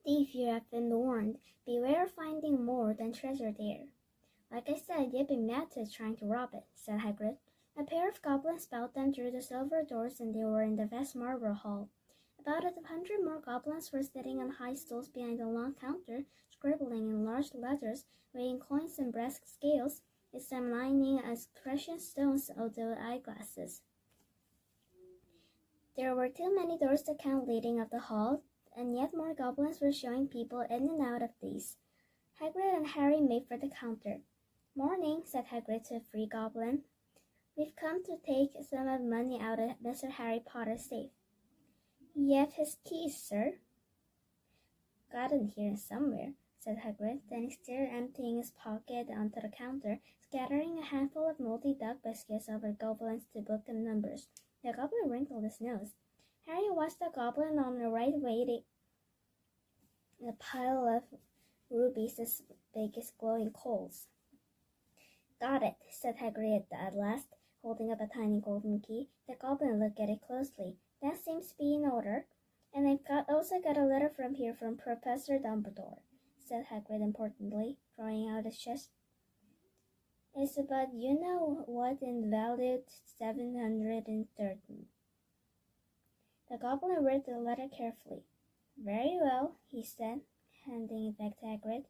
thief, you have been warned. Beware of finding more than treasure there. Like I said, you'd be mad to trying to rob it, said Hagrid. A pair of goblins spelled them through the silver doors, and they were in the vast marble hall. About 100 more goblins were sitting on high stools behind a long counter, scribbling in large letters, weighing coins and brass scales, examining as precious stones through eyeglasses. There were too many doors to count leading up the hall, and yet more goblins were showing people in and out of these. Hagrid and Harry made for the counter. "Morning," said Hagrid to a free goblin. "We've come to take some of the money out of Mr. Harry Potter's safe." "You have his keys, sir." "Got in here somewhere," said Hagrid. Then he started emptying his pocket onto the counter, scattering a handful of moldy duck biscuits over the goblins to book the numbers. The goblin wrinkled his nose. Harry watched the goblin on the right waiting a pile of rubies as big as glowing coals. "Got it," said Hagrid at last, holding up a tiny golden key. The goblin looked at it closely. "That seems to be in order. And I've also got a letter from here from Professor Dumbledore," said Hagrid importantly, drawing out his chest. "It's about you-know-what and valued 713. The goblin read the letter carefully. "Very well," he said, handing it back to Hagrid.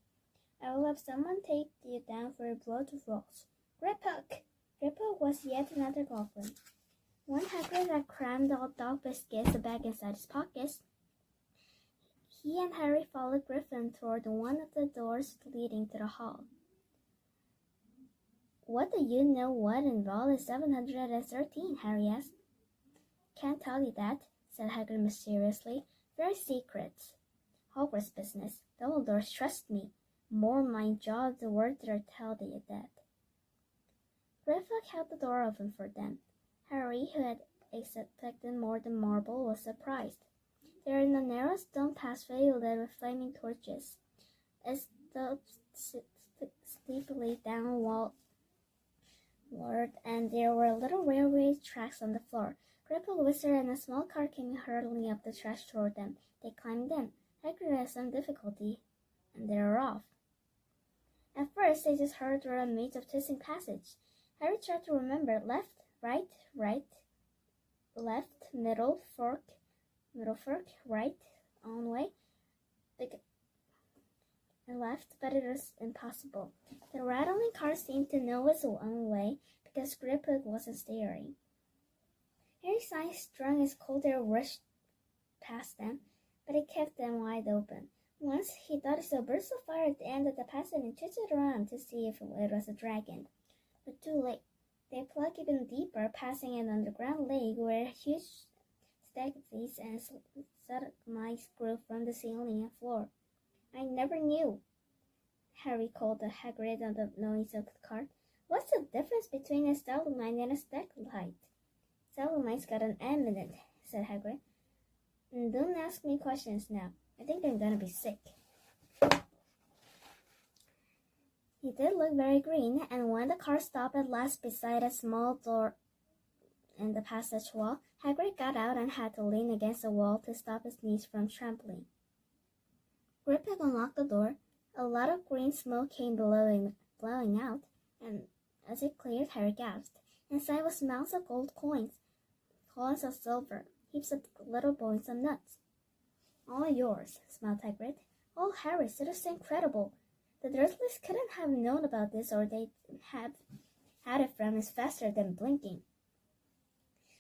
"I will have someone take you down for a blood draws. Griphook!" Griphook was yet another goblin. When Hagrid had crammed all dog biscuits back inside his pockets, he and Harry followed Griffin toward one of the doors leading to the hall. "What do you know what involved in 713? Harry asked. "Can't tell you that," said Hagrid mysteriously. "Very secret. Hogwarts business. Dumbledore trust me. More my job the word to tell you that." Griphook held the door open for them. Harry, who had expected more than marble, was surprised. They were in a narrow stone passageway lit with flaming torches. It sloped steeply downward, and there were little railway tracks on the floor. Griphook whispered, and a small car came hurtling up the track toward them. They climbed in. Hagrid had some difficulty, and they were off. At first, they just hurried through a maze of twisting passage. Harry tried to remember left, right, left, middle, fork, right, on way, and left, but it was impossible. The rattling car seemed to know its own way because Griphook wasn't steering. Harry's eyes, strung as cold air, rushed past them, but it kept them wide open. Once he thought he saw a burst of fire at the end of the passage and twisted around to see if it was a dragon. But too late. They plugged even deeper, passing an underground lake where huge stalactites and stalagmites grew from the ceiling and floor. "I never knew," Harry called to Hagrid on the noise of the cart. "What's the difference between a stalagmite and a stalactite?" "Stalagmites got an M in it," said Hagrid. "And don't ask me questions now. I think I'm gonna be sick." He did look very green, and when the car stopped at last beside a small door in the passage wall, Hagrid got out and had to lean against the wall to stop his knees from trembling. Griphook unlocked the door. A lot of green smoke came blowing out, and as it cleared, Harry gasped. Inside was mounds of gold coins of silver, heaps of little bones of nuts. "All yours," smiled Hagrid. "Oh, Harry, it is so incredible. The Dursleys couldn't have known about this, or they'd have had it from us faster than blinking."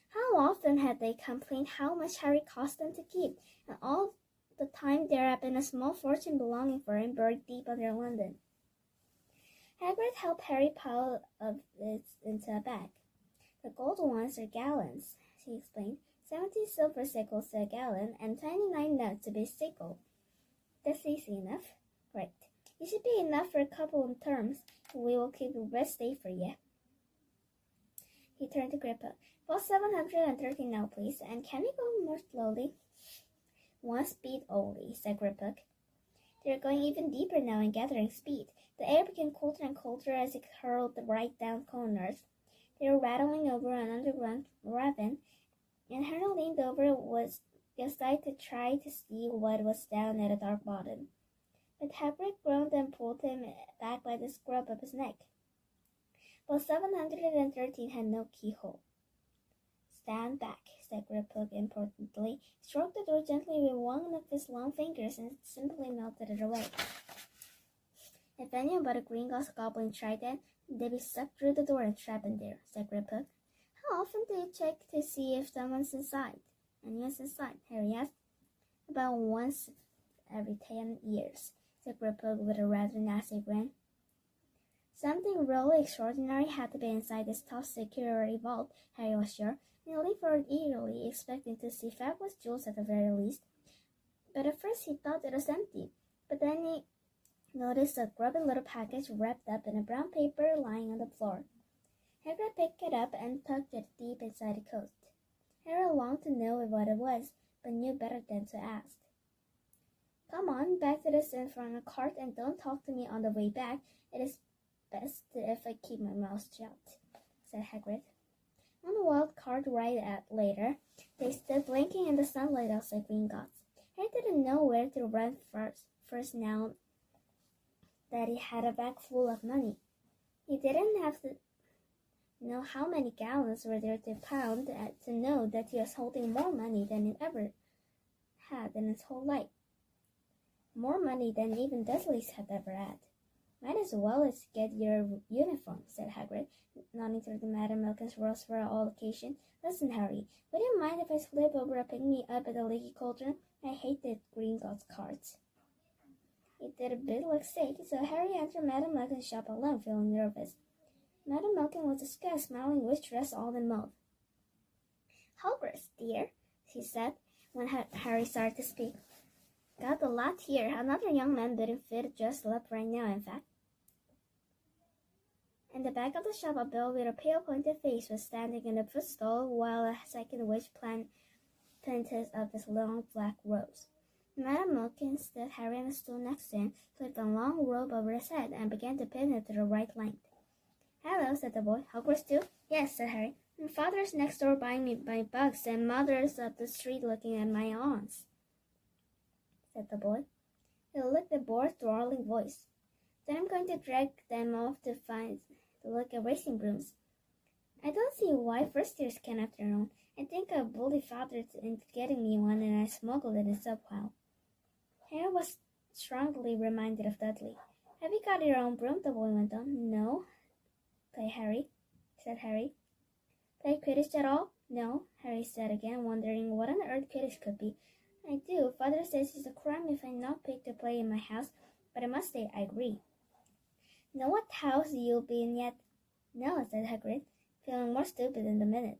How often had they complained how much Harry cost them to keep, and all the time there had been a small fortune belonging for him buried deep under London. Hagrid helped Harry pile of it into a bag. "The gold ones are gallons," he explained. 70 silver sickles to a gallon, and 29 nuts to be a sickle. "That's easy enough." "Great. You should be enough for a couple of terms. We will keep the best day for you." He turned to Griphook. "Well, 713 now, please, and can you go more slowly?" "One speed only," said Griphook. They were going even deeper now and gathering speed. The air became colder and colder as it hurled right down corners. They were rattling over an underground ravine, and Harry leaned over aside to try to see what was down at the dark bottom. But Hagrid groaned and pulled him back by the scruff of his neck. But 713 had no keyhole. "Stand back," said Griphook importantly, stroked the door gently with one of his long fingers, and simply melted it away. "If anyone but a Gringotts goblin tried that, they'd be sucked through the door and trapped in there," said Griphook. "How often do you check to see if anyone's inside?" Harry asked. "About once every 10 years, said Griphook with a rather nasty grin. Something really extraordinary had to be inside this top security vault, Harry was sure, and he leaned forward eagerly, expecting to see fabulous jewels at the very least. But at first he thought it was empty, but then he noticed a grubby little package wrapped up in a brown paper lying on the floor. Hagrid picked it up and tucked it deep inside the coat. Harry longed to know what it was, but knew better than to ask. "Come on, back to this in front of the cart, and don't talk to me on the way back. It is best if I keep my mouth shut," said Hagrid. On the wild cart ride later, they stood blinking in the sunlight outside Gringotts. Harry didn't know where to run first now that he had a bag full of money. He didn't have to know how many gallons were there to pound to know that he was holding more money than he ever had in his whole life. More money than even Dudley's had ever had. "Might as well get your uniform," said Hagrid, nodding toward the Madam Malkin's rules for all occasions. "Listen, Harry, would you mind if I slip over and pick me up at the Leaky Cauldron? I hate the Gringotts carts." It did a bit like sick, so Harry entered Madam Malkin's shop alone, feeling nervous. Madam Malkin was a sky smiling witch dressed all in mauve. "Hogwarts, dear," she said, when Harry started to speak. "Got a lot here. Another young man wouldn't fit just up right now, in fact." In the back of the shop, a girl with a pale pointed face was standing in the footstool while a second witch planted up his long black robes. Madam Malkin stood Harry on a stool next to him, slipped a long robe over his head, and began to pin it to the right length. "Hello," said the boy. "Hogwarts too?" "Yes," said Harry. "And father's next door buying me my bugs, and mother's up the street looking at my aunts," said the boy. He licked the boy's drawling voice. "Then I'm going to drag them off to look at racing brooms. I don't see why first years can't have their own. I think I bullied father into getting me one, and I smuggled it in somehow." Harry was strongly reminded of Dudley. "Have you got your own broom?" the boy went on. "No," said Harry. "Play Quidditch at all?" "No," Harry said again, wondering what on earth Quidditch could be. "I do. Father says it's a crime if I'm not picked to play in my house, but I must say I agree." "Know what house you'll be in yet?" "No," said Hagrid, feeling more stupid in the minute.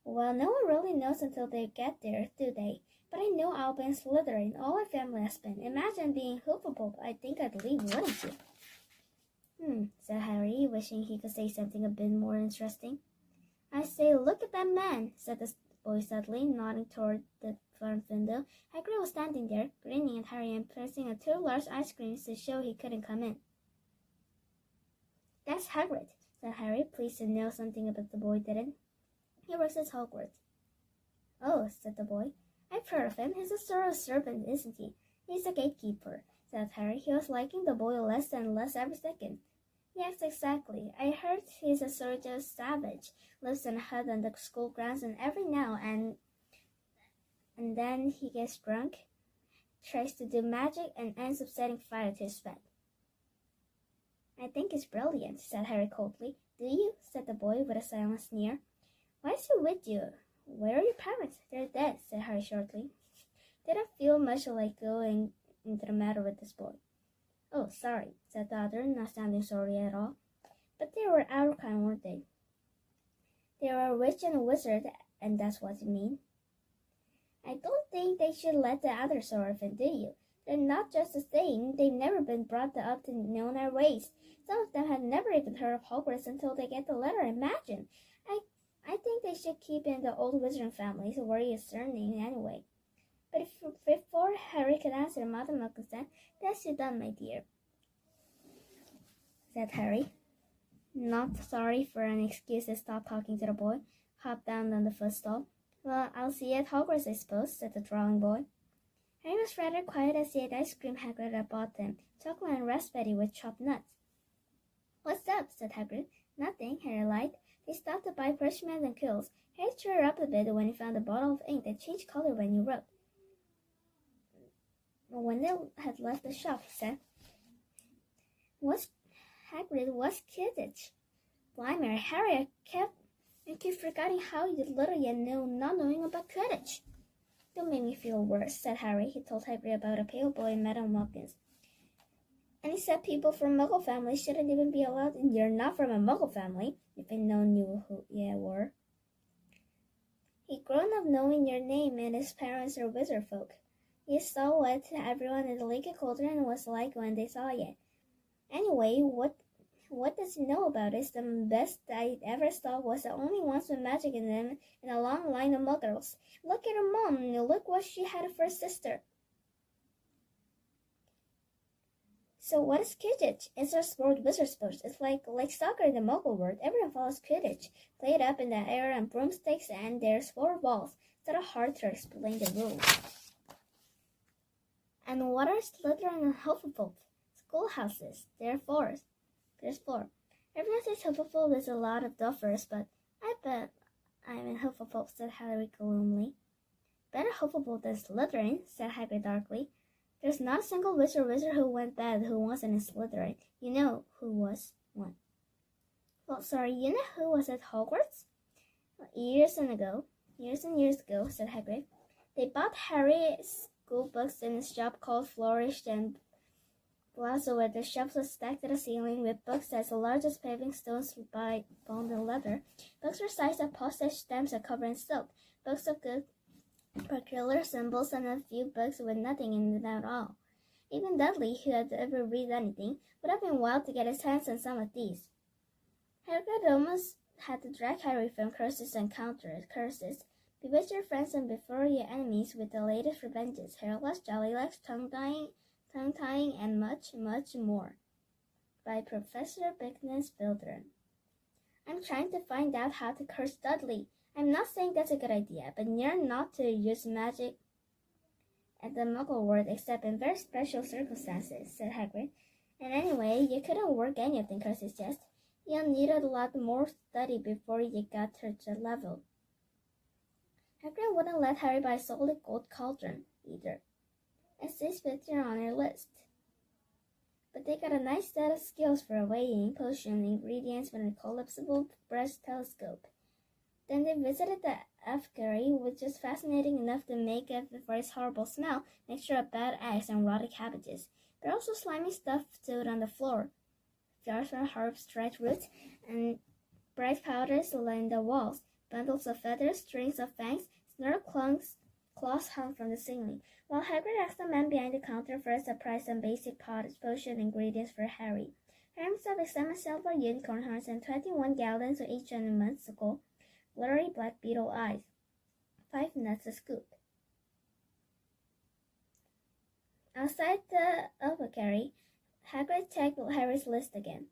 "Well, no one really knows until they get there, do they? But I know I'll be in Slytherin. All my family has been. Imagine being Hufflepuff. I think I'd leave, wouldn't you?" Said Harry, wishing he could say something a bit more interesting. "I say, look at that man," said the boy suddenly, nodding toward the front window. Hagrid was standing there, grinning at Harry and pressing 2 large ice creams to show he couldn't come in. "That's Hagrid," said Harry, pleased to know something about the boy didn't. "He works at Hogwarts." "Oh," said the boy. "I've heard of him. He's a sort of servant, isn't he?" "He's a gatekeeper," said Harry. He was liking the boy less and less every second. "Yes, exactly. I heard he's a sort of savage, lives in a hut on the school grounds, and every now and then he gets drunk, tries to do magic, and ends up setting fire to his bed." "I think he's brilliant," said Harry coldly. "Do you?" said the boy with a silent sneer. "Why is he with you? Where are your parents?" "They're dead," said Harry shortly. Didn't feel much like going into the matter with this boy. "Oh, sorry," said the other, not sounding sorry at all. "But they were our kind, weren't they?" "They were a witch and a wizard, and that's what you mean." "I don't think they should let the others orphan, do you? They're not just the same. They've never been brought up to know our ways. Some of them have never even heard of Hogwarts until they get the letter. Imagine! I think they should keep in the old wizarding families, where he is surname anyway." But before Harry could answer, Mother Malkin said, "That's you done, my dear," said Harry. Not sorry for an excuse to stop talking to the boy, hopped down on the footstool. Well, I'll see you at Hogwarts, I suppose, said the drawing boy. Harry was rather quiet as he ate ice cream Hagrid had bought them, chocolate and raspberry with chopped nuts. What's up? Said Hagrid. Nothing, Harry lied. They stopped to buy parchment and quills. Harry cheered up a bit when he found a bottle of ink that changed color when you wrote. When they had left the shop, he said, Hagrid, what's Quidditch? Blimey, Harry, I keep forgetting how little you know not knowing about Quidditch. Don't make me feel worse, said Harry. He told Hagrid about a pale boy in Madame Watkins. And he said people from Muggle families shouldn't even be allowed. You're not from a Muggle family, if anyone knew who you were. He'd grown up knowing your name, and his parents are wizard folk. He saw what everyone in the League of Cauldron was like when they saw you. Anyway, what does he know about it? The best I ever saw was the only ones with magic in them in a long line of muggles. Look at her mom. Look what she had for a sister. So what is Quidditch? It's a sport, wizard sports. It's like soccer in the Muggle world. Everyone follows Quidditch. Play it up in the air on broomsticks, and there's 4 balls. It's not hard to explain the rules. And what are Slytherin and Hufflepuff? Schoolhouses. There's 4. Everyone says Hufflepuff is a lot of duffers, but I bet I'm in Hufflepuff, said Harry gloomily. Better Hufflepuff than Slytherin, said Hagrid darkly. There's not a single wizard who went bad who wasn't in Slytherin. You know who was one. Well, sorry, you know who was at Hogwarts? Years and years ago, said Hagrid. They bought Harry's school books in a shop called Flourish and Plaza, where the shelves were stacked to the ceiling with books as large as paving stones bound in leather. Books were sized as postage stamps and covered in silk. Books of good particular symbols, and a few books with nothing in them at all. Even Dudley, who had ever read anything, would have been wild to get his hands on some of these. Hagrid almost had to drag Harry from curses and counter curses. Bewitch your friends and before your enemies with the latest revenges, hairless, jollylegs, tongue-tying, and much, much more. By Professor Bickness Bildren. I'm trying to find out how to curse Dudley. I'm not saying that's a good idea, but you're not to use magic at the Muggle world except in very special circumstances, said Hagrid. And anyway, you couldn't work any of the curses just. You'll need a lot more study before you got to that level. Hagrid wouldn't let Harry buy a solid gold cauldron, either. It says 50 on their list. But they got a nice set of skills for weighing potion ingredients with a collapsible breast telescope. Then they visited the aviary, which is fascinating enough to make up for its horrible smell, mixture of bad eggs and rotted cabbages. There are also slimy stuff stewed on the floor. Jars from herbs, dried roots, and bright powders line the walls. Bundles of feathers, strings of fangs, snarl claws hung from the ceiling. While Hagrid asked the man behind the counter for a surprise and basic potion ingredients for Harry. Harry himself examined silver unicorn horns and 21 gallons of each on a months-ago. Blurry black beetle eyes. 5 nuts a scoop. Outside the aviary, Hagrid checked Harry's list again.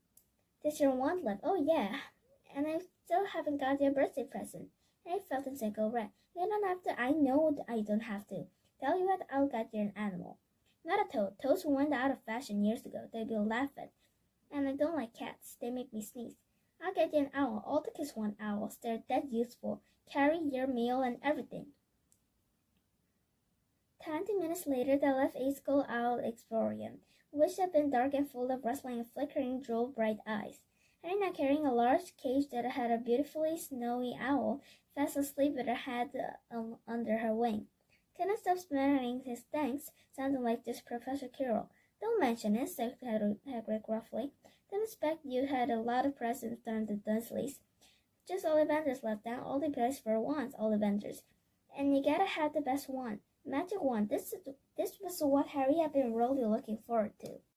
There's your wand left. Oh yeah, and I still haven't got your birthday present. Harry felt himself go red. You don't have to. I know I don't have to. Tell you what, I'll get you an animal. Not a toad. Toads went out of fashion years ago. They'd be laughed at. And I don't like cats. They make me sneeze. I'll get you an owl. All the kids want owls. They're that useful. Carry your meal and everything. 20 minutes later, they left Skull Owl Exploring, which had been dark and full of rustling and flickering jewel-bright eyes. Harry, now carrying a large cage that had a beautifully snowy owl, fast asleep with her head under her wing. Couldn't stop smelling his thanks, sounding like this Professor Quirrell. Don't mention it, said Hagrid gruffly. Didn't expect you had a lot of presents from the Dursleys. Just Ollivanders left down. All the best for wands, Ollivanders. And you gotta have the best one. Magic wand. This was what Harry had been really looking forward to.